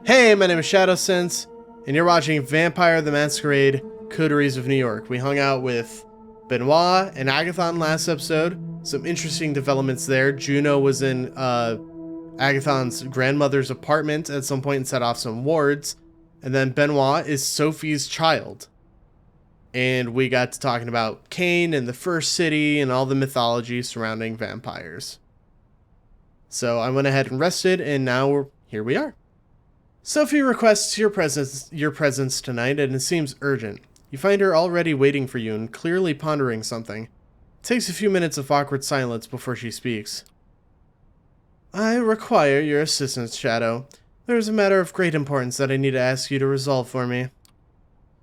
Hey, my name is Shadowsense, and you're watching Vampire the Masquerade, Coteries of New York. We hung out with Benoit and Agathon last episode. Some interesting developments there. Juno was in Agathon's grandmother's apartment at some point and set off some wards. And then Benoit is Sophie's child. And we got to talking about Cain and the First City and all the mythology surrounding vampires. So I went ahead and rested, and now here we are. Sophie requests your presence tonight, and it seems urgent. You find her already waiting for you and clearly pondering something. It takes a few minutes of awkward silence before she speaks. I require your assistance, Shadow. There is a matter of great importance that I need to ask you to resolve for me.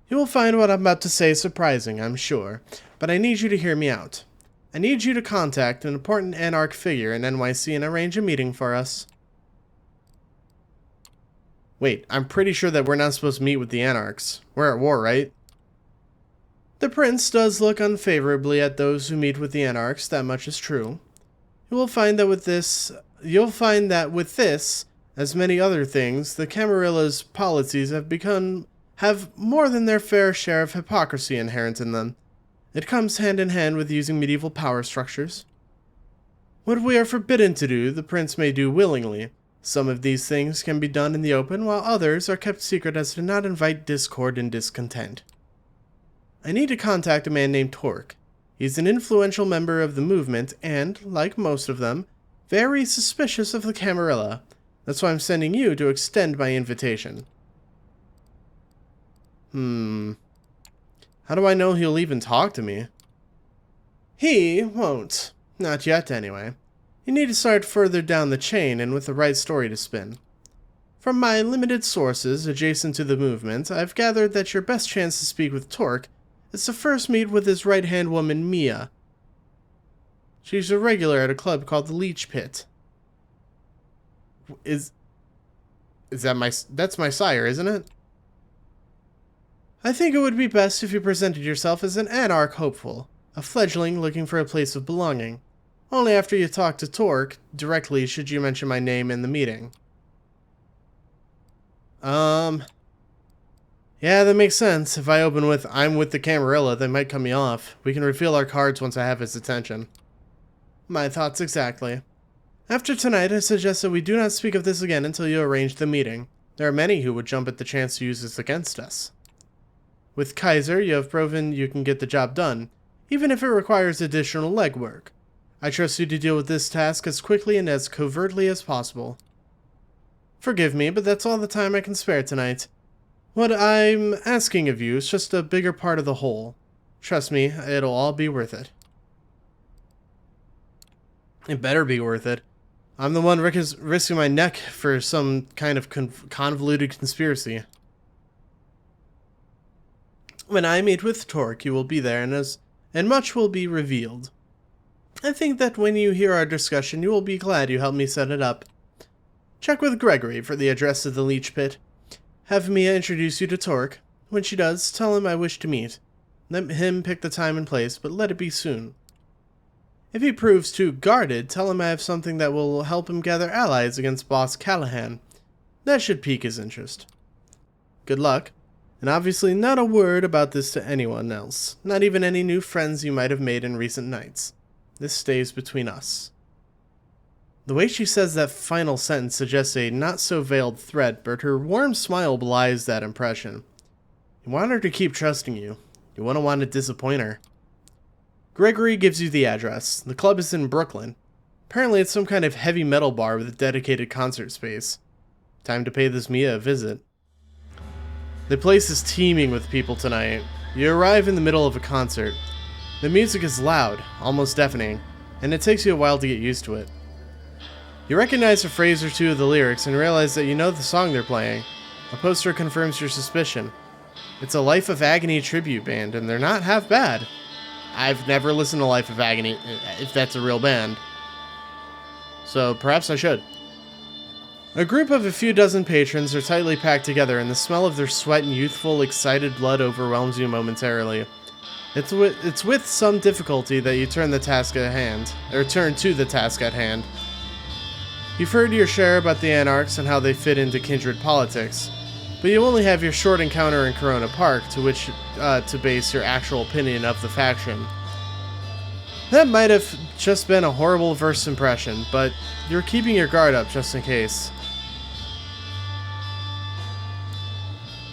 You will find what I'm about to say surprising, I'm sure, but I need you to hear me out. I need you to contact an important Anarch figure in NYC and arrange a meeting for us. Wait, I'm pretty sure that we're not supposed to meet with the Anarchs. We're at war, right? The Prince does look unfavorably at those who meet with the Anarchs, that much is true. You'll find that with this, as many other things, the Camarilla's policies have more than their fair share of hypocrisy inherent in them. It comes hand in hand with using medieval power structures. What we are forbidden to do, the Prince may do willingly. Some of these things can be done in the open, while others are kept secret as to not invite discord and discontent. I need to contact a man named Torque. He's an influential member of the movement and, like most of them, very suspicious of the Camarilla. That's why I'm sending you to extend my invitation. How do I know he'll even talk to me? He won't. Not yet, anyway. You need to start further down the chain and with the right story to spin. From my limited sources adjacent to the movement, I've gathered that your best chance to speak with Torque is to first meet with his right-hand woman, Mia. She's a regular at a club called the Leech Pit. That's my sire, isn't it? I think it would be best if you presented yourself as an Anarch hopeful, a fledgling looking for a place of belonging. Only after you talk to Torque directly should you mention my name in the meeting. Yeah, that makes sense. If I open with, I'm with the Camarilla, they might cut me off. We can reveal our cards once I have his attention. My thoughts exactly. After tonight, I suggest that we do not speak of this again until you arrange the meeting. There are many who would jump at the chance to use this against us. With Kaiser, you have proven you can get the job done, even if it requires additional legwork. I trust you to deal with this task as quickly and as covertly as possible. Forgive me, but that's all the time I can spare tonight. What I'm asking of you is just a bigger part of the whole. Trust me, it'll all be worth it. It better be worth it. I'm the one risking my neck for some kind of convoluted conspiracy. When I meet with Torque, you will be there, and much will be revealed. I think that when you hear our discussion, you will be glad you helped me set it up. Check with Gregory for the address of the Leech Pit. Have Mia introduce you to Torque. When she does, tell him I wish to meet. Let him pick the time and place, but let it be soon. If he proves too guarded, tell him I have something that will help him gather allies against Boss Callahan. That should pique his interest. Good luck, and obviously not a word about this to anyone else, not even any new friends you might have made in recent nights. This stays between us. The way she says that final sentence suggests a not-so-veiled threat, but her warm smile belies that impression. You want her to keep trusting you. You wouldn't want to disappoint her. Gregory gives you the address. The club is in Brooklyn. Apparently it's some kind of heavy metal bar with a dedicated concert space. Time to pay this Mia a visit. The place is teeming with people tonight. You arrive in the middle of a concert. The music is loud, almost deafening, and it takes you a while to get used to it. You recognize a phrase or two of the lyrics and realize that you know the song they're playing. A poster confirms your suspicion. It's a Life of Agony tribute band, and they're not half bad. I've never listened to Life of Agony, if that's a real band. So perhaps I should. A group of a few dozen patrons are tightly packed together, and the smell of their sweat and youthful, excited blood overwhelms you momentarily. It's with some difficulty that you turn to the task at hand. You've heard your share about the Anarchs and how they fit into kindred politics, but you only have your short encounter in Corona Park to which to base your actual opinion of the faction. That might have just been a horrible first impression, but you're keeping your guard up just in case.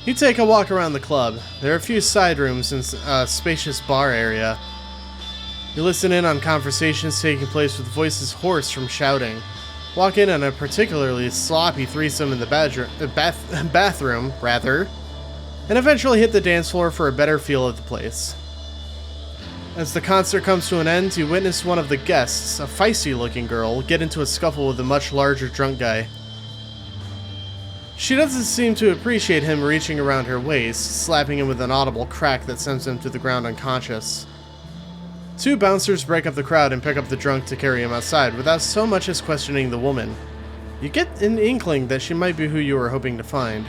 You take a walk around the club. There are a few side rooms and a spacious bar area. You listen in on conversations taking place with voices hoarse from shouting. Walk in on a particularly sloppy threesome in the bathroom, and eventually hit the dance floor for a better feel of the place. As the concert comes to an end, you witness one of the guests, a feisty-looking girl, get into a scuffle with a much larger drunk guy. She doesn't seem to appreciate him reaching around her waist, slapping him with an audible crack that sends him to the ground unconscious. Two bouncers break up the crowd and pick up the drunk to carry him outside without so much as questioning the woman. You get an inkling that she might be who you were hoping to find.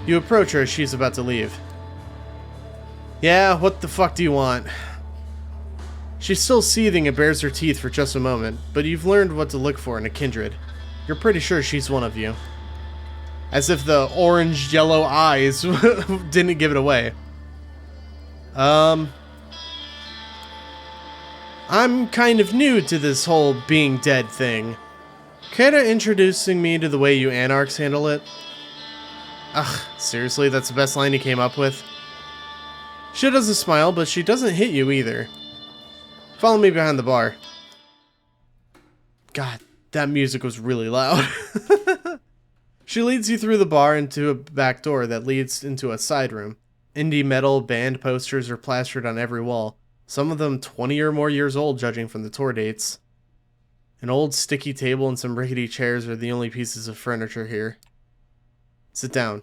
You approach her as she's about to leave. Yeah, what the fuck do you want? She's still seething and bares her teeth for just a moment, but you've learned what to look for in a kindred. You're pretty sure she's one of you. As if the orange-yellow eyes didn't give it away. I'm kind of new to this whole being dead thing. Kinda introducing me to the way you Anarchs handle it? Ugh, seriously, that's the best line you came up with? She doesn't smile, but she doesn't hit you either. Follow me behind the bar. God, that music was really loud. She leads you through the bar into a back door that leads into a side room. Indie metal band posters are plastered on every wall, some of them 20 or more years old judging from the tour dates. An old sticky table and some rickety chairs are the only pieces of furniture here. Sit down.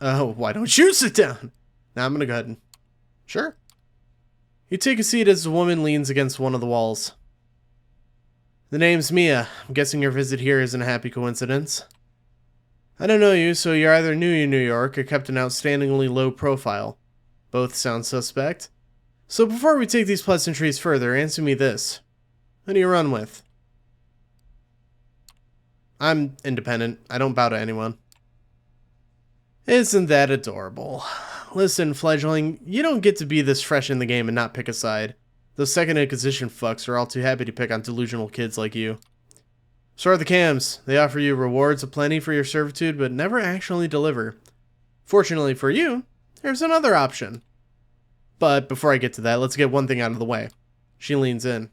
Oh, why don't you sit down? Now I'm gonna go ahead and... Sure. You take a seat as the woman leans against one of the walls. The name's Mia. I'm guessing your visit here isn't a happy coincidence. I don't know you, so you're either new in New York or kept an outstandingly low profile. Both sound suspect. So before we take these pleasantries further, answer me this. Who do you run with? I'm independent. I don't bow to anyone. Isn't that adorable? Listen, fledgling, you don't get to be this fresh in the game and not pick a side. Those Second Inquisition fucks are all too happy to pick on delusional kids like you. So are the cams. They offer you rewards aplenty for your servitude, but never actually deliver. Fortunately for you, there's another option. But before I get to that, let's get one thing out of the way. She leans in.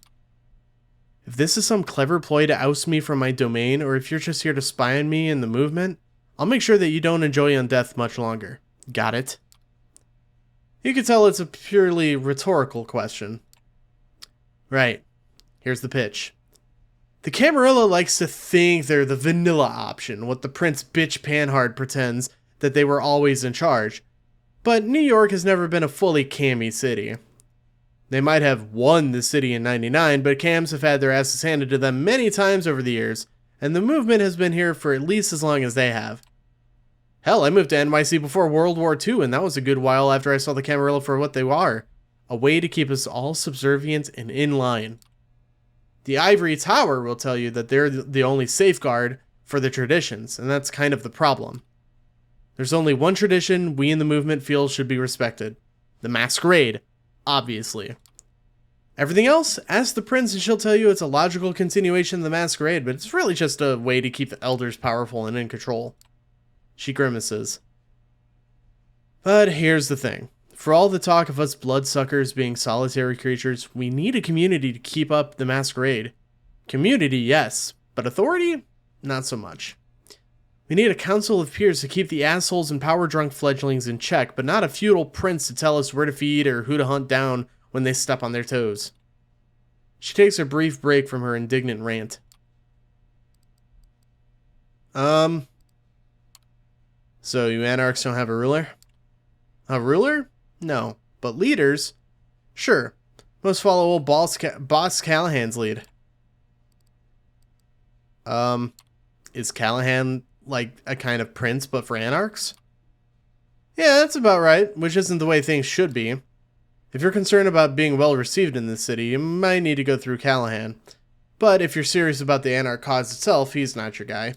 If this is some clever ploy to oust me from my domain, or if you're just here to spy on me and the movement, I'll make sure that you don't enjoy undeath much longer. Got it? You can tell it's a purely rhetorical question. Right. Here's the pitch. The Camarilla likes to think they're the vanilla option, what the Prince Bitch Panhard pretends that they were always in charge. But New York has never been a fully cammy city. They might have won the city in '99, but cams have had their asses handed to them many times over the years, and the movement has been here for at least as long as they have. Hell, I moved to NYC before World War II, and that was a good while after I saw the Camarilla for what they are. A way to keep us all subservient and in line. The Ivory Tower will tell you that they're the only safeguard for the traditions, and that's kind of the problem. There's only one tradition we in the movement feel should be respected. The Masquerade, obviously. Everything else, ask the Prince and she'll tell you it's a logical continuation of the Masquerade, but it's really just a way to keep the elders powerful and in control. She grimaces. But here's the thing. For all the talk of us bloodsuckers being solitary creatures, we need a community to keep up the Masquerade. Community, yes, but authority? Not so much. We need a council of peers to keep the assholes and power-drunk fledglings in check, but not a feudal prince to tell us where to feed or who to hunt down when they step on their toes. She takes a brief break from her indignant rant. So you Anarchs don't have a ruler? A ruler? No. But leaders? Sure. Most follow old Boss Callahan's lead. Is Callahan like a kind of prince but for Anarchs? Yeah, that's about right, which isn't the way things should be. If you're concerned about being well received in this city, you might need to go through Callahan. But if you're serious about the Anarch cause itself, he's not your guy.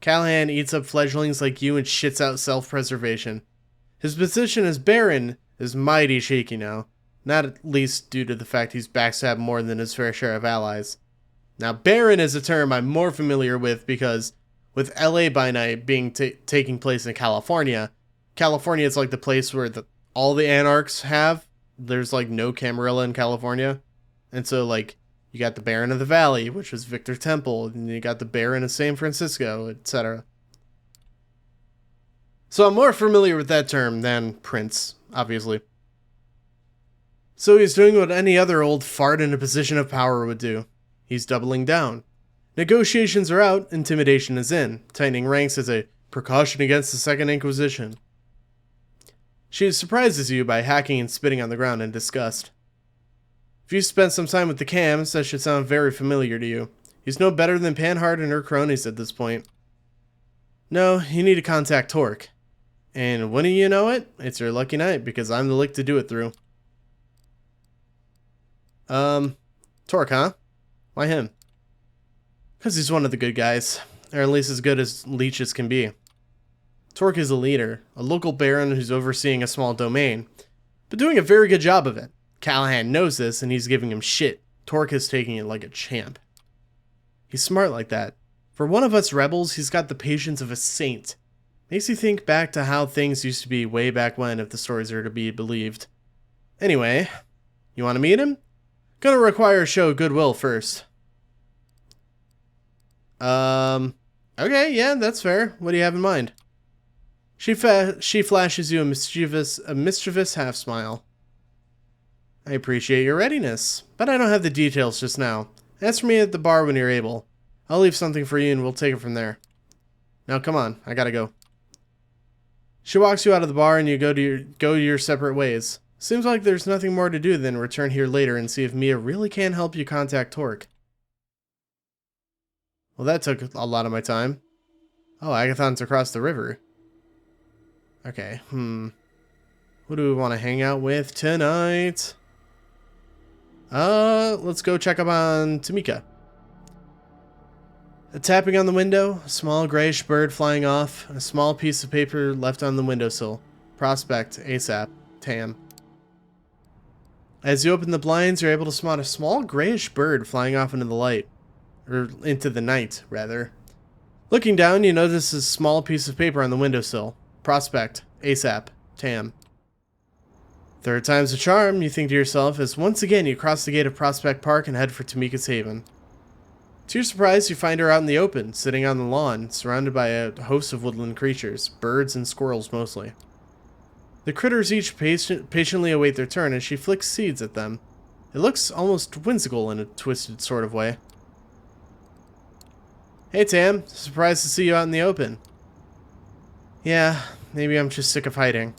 Callahan eats up fledglings like you and shits out self-preservation. His position as Baron is mighty shaky now, not at least due to the fact he's backstabbed more than his fair share of allies. Now, Baron is a term I'm more familiar with because, with LA by Night being taking place in California is like the place where all the Anarchs have. There's like no Camarilla in California. And so like, you got the Baron of the Valley, which was Victor Temple, and you got the Baron of San Francisco, etc. So I'm more familiar with that term than Prince, obviously. So he's doing what any other old fart in a position of power would do. He's doubling down. Negotiations are out, intimidation is in, tightening ranks as a precaution against the Second Inquisition. She surprises you by hacking and spitting on the ground in disgust. If you spent some time with the Cams, that should sound very familiar to you. He's no better than Panhard and her cronies at this point. No, you need to contact Torque. And wouldn't you know it, it's your lucky night, because I'm the lick to do it through. Torque, huh? Why him? Because he's one of the good guys, or at least as good as leeches can be. Torque is a leader, a local baron who's overseeing a small domain, but doing a very good job of it. Callahan knows this, and he's giving him shit. Torque is taking it like a champ. He's smart like that. For one of us rebels, he's got the patience of a saint. Makes you think back to how things used to be way back when, if the stories are to be believed. Anyway, you want to meet him? Gonna require a show of goodwill first. Okay, yeah, that's fair. What do you have in mind? She flashes you a mischievous half smile. I appreciate your readiness, but I don't have the details just now. Ask for me at the bar when you're able. I'll leave something for you and we'll take it from there. Now come on, I gotta go. She walks you out of the bar and you go your separate ways. Seems like there's nothing more to do than return here later and see if Mia really can help you contact Torque. Well, that took a lot of my time. Oh, Agathon's across the river. Okay, Who do we want to hang out with tonight? Let's go check up on Tamika. A tapping on the window, a small grayish bird flying off, a small piece of paper left on the windowsill. Prospect, ASAP, Tam. As you open the blinds, you're able to spot a small grayish bird flying off into the light. Or into the night, rather. Looking down, you notice a small piece of paper on the windowsill. Prospect, ASAP, Tam. Third time's a charm, you think to yourself, as once again you cross the gate of Prospect Park and head for Tamika's Haven. To your surprise, you find her out in the open, sitting on the lawn, surrounded by a host of woodland creatures, birds and squirrels mostly. The critters each patiently await their turn as she flicks seeds at them. It looks almost whimsical in a twisted sort of way. Hey Tam, surprised to see you out in the open. Yeah, maybe I'm just sick of hiding.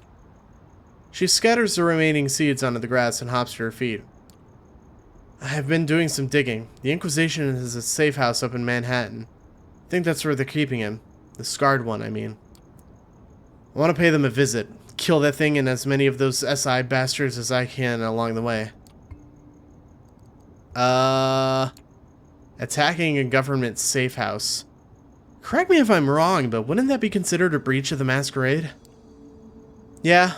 She scatters the remaining seeds onto the grass and hops to her feet. I've been doing some digging. The Inquisition has a safe house up in Manhattan. I think that's where they're keeping him. The scarred one, I mean. I want to pay them a visit. Kill that thing and as many of those SI bastards as I can along the way. Attacking a government safe house. Correct me if I'm wrong, but wouldn't that be considered a breach of the Masquerade? Yeah,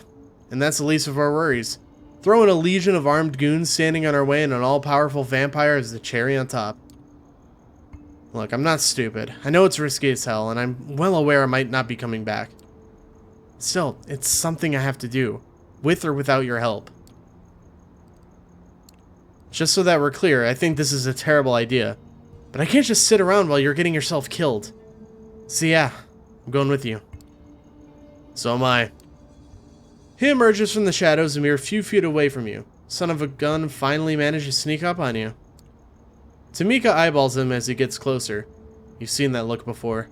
and that's the least of our worries. Throw in a legion of armed goons standing on our way and an all-powerful vampire as the cherry on top. Look, I'm not stupid. I know it's risky as hell, and I'm well aware I might not be coming back. Still, it's something I have to do, with or without your help. Just so that we're clear, I think this is a terrible idea. But I can't just sit around while you're getting yourself killed. So yeah, I'm going with you. So am I. He emerges from the shadows a mere few feet away from you. Son of a gun finally managed to sneak up on you. Tamika eyeballs him as he gets closer. You've seen that look before.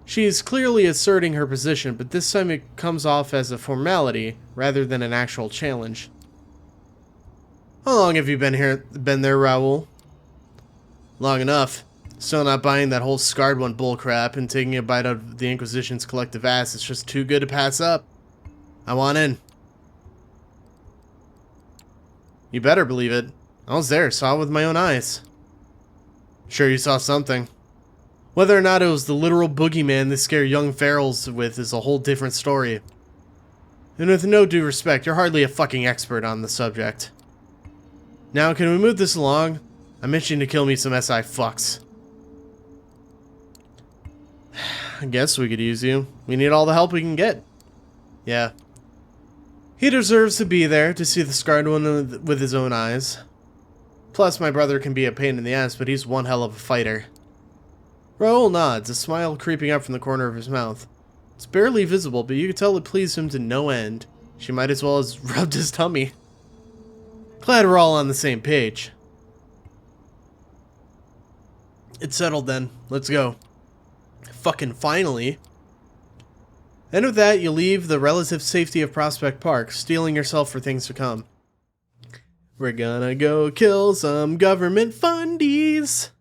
She's clearly asserting her position, but this time it comes off as a formality rather than an actual challenge. How long have you been there, Raoul? Long enough. Still not buying that whole scarred one bullcrap, and taking a bite out of the Inquisition's collective ass is just too good to pass up. I want in. You better believe it. I was there, saw it with my own eyes. Sure you saw something. Whether or not it was the literal boogeyman they scare young ferals with is a whole different story. And with no due respect, you're hardly a fucking expert on the subject. Now, can we move this along? I'm itching to kill me some SI fucks. I guess we could use you. We need all the help we can get. Yeah. He deserves to be there to see the scarred one with his own eyes. Plus, my brother can be a pain in the ass, but he's one hell of a fighter. Raoul nods, a smile creeping up from the corner of his mouth. It's barely visible, but you can tell it pleased him to no end. She might as well have rubbed his tummy. Glad we're all on the same page. It's settled then. Let's go. Fucking finally. And with that, you leave the relative safety of Prospect Park, steeling yourself for things to come. We're gonna go kill some government fundies.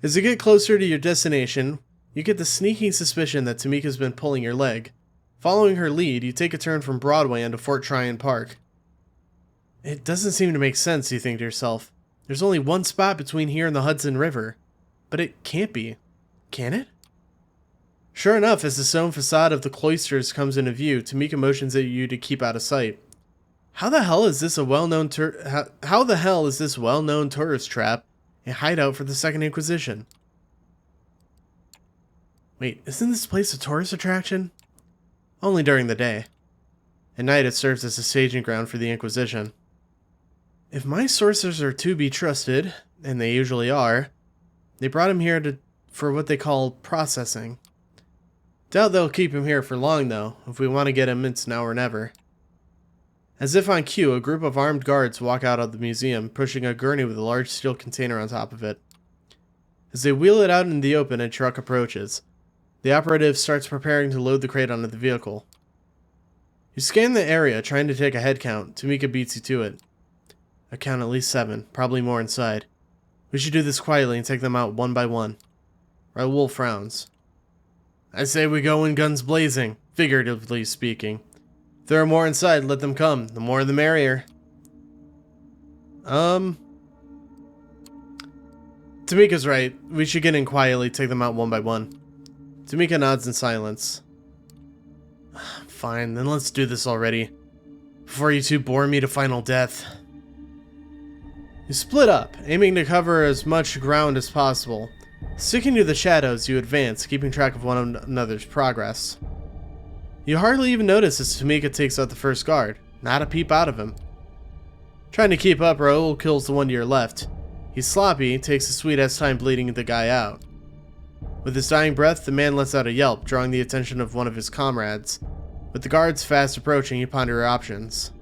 As you get closer to your destination, you get the sneaking suspicion that Tamika's been pulling your leg. Following her lead, you take a turn from Broadway onto Fort Tryon Park. It doesn't seem to make sense, you think to yourself. There's only one spot between here and the Hudson River. But it can't be. Can it? Sure enough, as the stone facade of the cloisters comes into view, Tamika motions at you to keep out of sight. How the hell is this well-known tourist trap, a hideout for the Second Inquisition? Wait, isn't this place a tourist attraction? Only during the day. At night it serves as a staging ground for the Inquisition. If my sources are to be trusted, and they usually are, they brought him here for what they call processing. Doubt they'll keep him here for long though. If we want to get him, it's now or never. As if on cue, a group of armed guards walk out of the museum, pushing a gurney with a large steel container on top of it. As they wheel it out in the open, a truck approaches. The operative starts preparing to load the crate onto the vehicle. You scan the area, trying to take a head count. Tamika beats you to it. I count at least 7, probably more inside. We should do this quietly and take them out one by one. Raoul frowns. I say we go in guns blazing, figuratively speaking. If there are more inside, let them come. The more the merrier. Tamika's right. We should get in quietly, take them out one by one. Tamika nods in silence. Fine, then let's do this already. Before you two bore me to final death. You split up, aiming to cover as much ground as possible. Sticking to the shadows, you advance, keeping track of one another's progress. You hardly even notice as Tamika takes out the first guard. Not a peep out of him. Trying to keep up, Raoul kills the one to your left. He's sloppy, takes a sweet-ass time bleeding the guy out. With his dying breath, the man lets out a yelp, drawing the attention of one of his comrades. With the guards fast approaching, you ponder your options.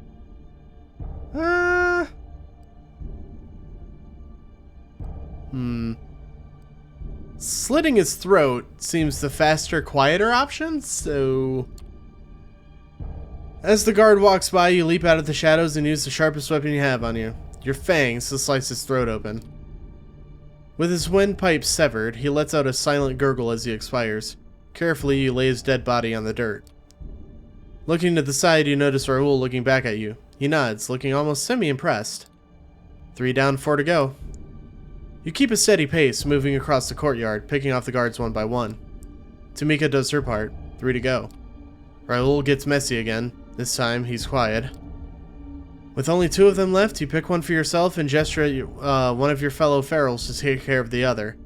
Slitting his throat seems the faster, quieter option, so... As the guard walks by, you leap out of the shadows and use the sharpest weapon you have on you. Your fangs to slice his throat open. With his windpipe severed, he lets out a silent gurgle as he expires. Carefully, you lay his dead body on the dirt. Looking to the side, you notice Raoul looking back at you. He nods, looking almost semi-impressed. 3 down, 4 to go. You keep a steady pace, moving across the courtyard, picking off the guards one by one. Tamika does her part. 3 to go. Raoul gets messy again. This time, he's quiet. With only 2 of them left, you pick one for yourself and gesture at one of your fellow ferals to take care of the other.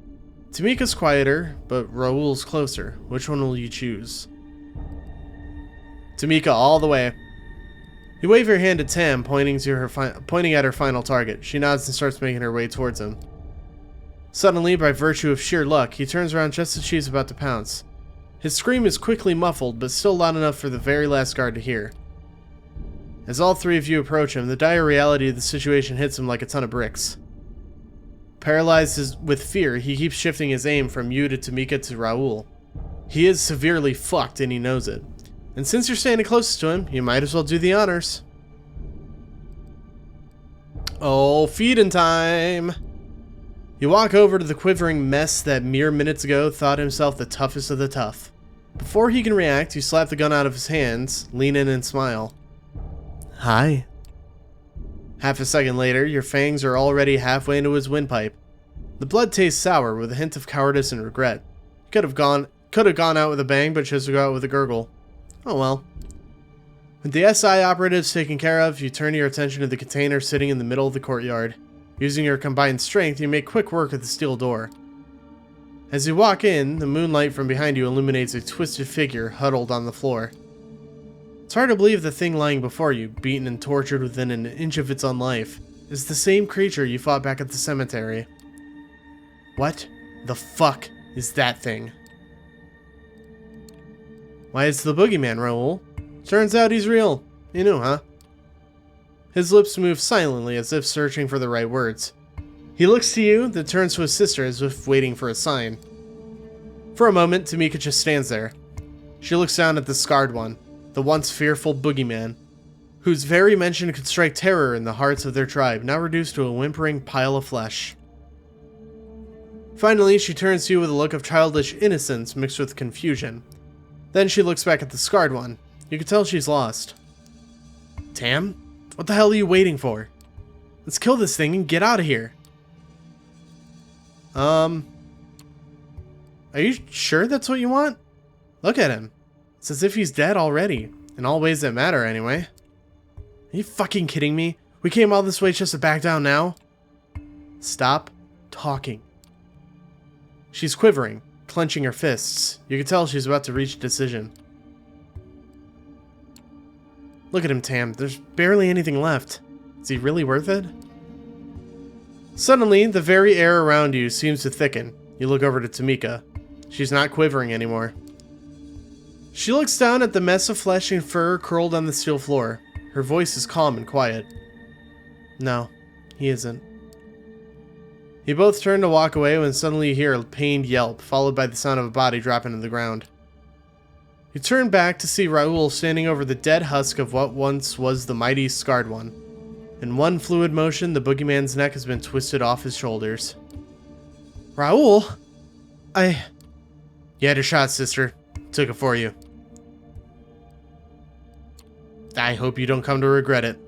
Tamika's quieter, but Raoul's closer. Which one will you choose? Tamika all the way. You wave your hand at Tam, pointing at her final target. She nods and starts making her way towards him. Suddenly, by virtue of sheer luck, he turns around just as she's about to pounce. His scream is quickly muffled, but still loud enough for the very last guard to hear. As all 3 of you approach him, the dire reality of the situation hits him like a ton of bricks. Paralyzed with fear, he keeps shifting his aim from you to Tamika to Raoul. He is severely fucked and he knows it. And since you're standing closest to him, you might as well do the honors. Oh, feeding time! You walk over to the quivering mess that mere minutes ago thought himself the toughest of the tough. Before he can react, you slap the gun out of his hands, lean in and smile. Hi. Half a second later, your fangs are already halfway into his windpipe. The blood tastes sour with a hint of cowardice and regret. Could have gone out with a bang, but chose to go out with a gurgle. Oh well. With the SI operatives taken care of, you turn your attention to the container sitting in the middle of the courtyard. Using your combined strength, you make quick work of the steel door. As you walk in, the moonlight from behind you illuminates a twisted figure huddled on the floor. It's hard to believe the thing lying before you, beaten and tortured within an inch of its own life, is the same creature you fought back at the cemetery. What the fuck is that thing? Why, it's the boogeyman, Raoul. Turns out he's real. You knew, huh? His lips move silently as if searching for the right words. He looks to you, then turns to his sister as if waiting for a sign. For a moment, Tamika just stands there. She looks down at the scarred one, the once fearful boogeyman, whose very mention could strike terror in the hearts of their tribe, now reduced to a whimpering pile of flesh. Finally, she turns to you with a look of childish innocence mixed with confusion. Then she looks back at the scarred one. You can tell she's lost. Tam? What the hell are you waiting for? Let's kill this thing and get out of here. Are you sure that's what you want? Look at him. It's as if he's dead already. In all ways that matter, anyway. Are you fucking kidding me? We came all this way just to back down now? Stop talking. She's quivering, clenching her fists. You can tell she's about to reach a decision. Look at him, Tam. There's barely anything left. Is he really worth it? Suddenly, the very air around you seems to thicken. You look over to Tamika. She's not quivering anymore. She looks down at the mess of flesh and fur curled on the steel floor. Her voice is calm and quiet. No, he isn't. You both turn to walk away when suddenly you hear a pained yelp, followed by the sound of a body dropping to the ground. You turn back to see Raoul standing over the dead husk of what once was the mighty scarred one. In one fluid motion, the boogeyman's neck has been twisted off his shoulders. Raoul? You had a shot, sister. Took it for you. I hope you don't come to regret it.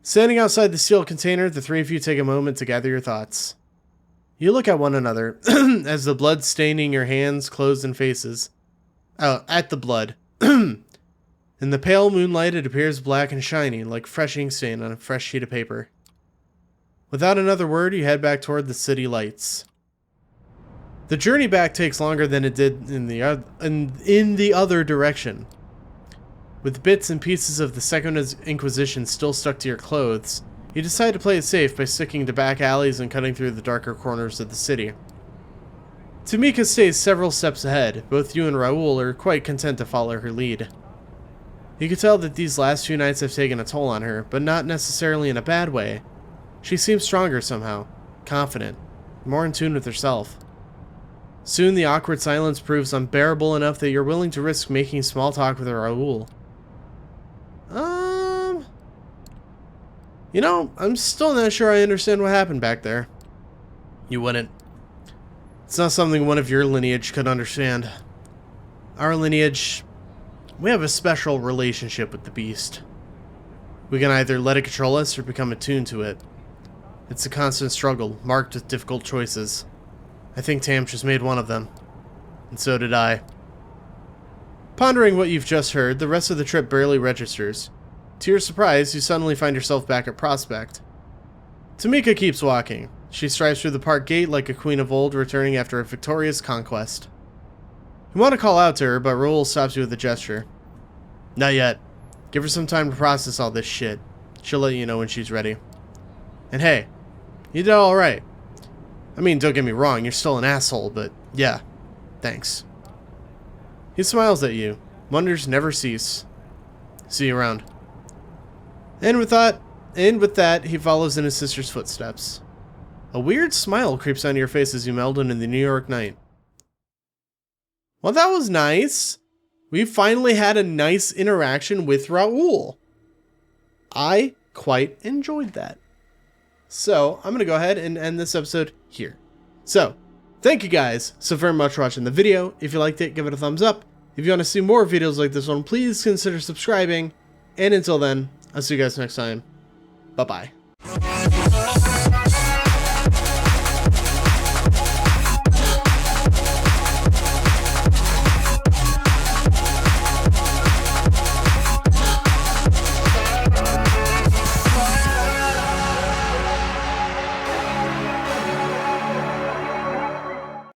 Standing outside the steel container, the three of you take a moment to gather your thoughts. You look at one another, as the blood staining your hands, clothes, and faces. At the blood. In the pale moonlight, it appears black and shiny, like fresh ink stain on a fresh sheet of paper. Without another word, you head back toward the city lights. The journey back takes longer than it did in the other direction. With bits and pieces of the Second Inquisition still stuck to your clothes, you decide to play it safe by sticking to back alleys and cutting through the darker corners of the city. Tamika stays several steps ahead. Both you and Raoul are quite content to follow her lead. You can tell that these last few nights have taken a toll on her, but not necessarily in a bad way. She seems stronger somehow, confident, more in tune with herself. Soon the awkward silence proves unbearable enough that you're willing to risk making small talk with Raoul. You know, I'm still not sure I understand what happened back there. You wouldn't. It's not something one of your lineage could understand. Our lineage, we have a special relationship with the beast. We can either let it control us or become attuned to it. It's a constant struggle, marked with difficult choices. I think Tam just made one of them. And so did I. Pondering what you've just heard, the rest of the trip barely registers. To your surprise, you suddenly find yourself back at Prospect. Tamika keeps walking. She strides through the park gate like a queen of old, returning after a victorious conquest. You want to call out to her, but Raoul stops you with a gesture. Not yet. Give her some time to process all this shit. She'll let you know when she's ready. And hey, you did alright. I mean, don't get me wrong, you're still an asshole, but yeah, thanks. He smiles at you. Wonders never cease. See you around. And with that, he follows in his sister's footsteps. A weird smile creeps on your face as you meld into the New York night. Well, that was nice. We finally had a nice interaction with Raoul. I quite enjoyed that. So, I'm going to go ahead and end this episode here. So, thank you guys so very much for watching the video. If you liked it, give it a thumbs up. If you want to see more videos like this one, please consider subscribing. And until then, I'll see you guys next time. Bye-bye.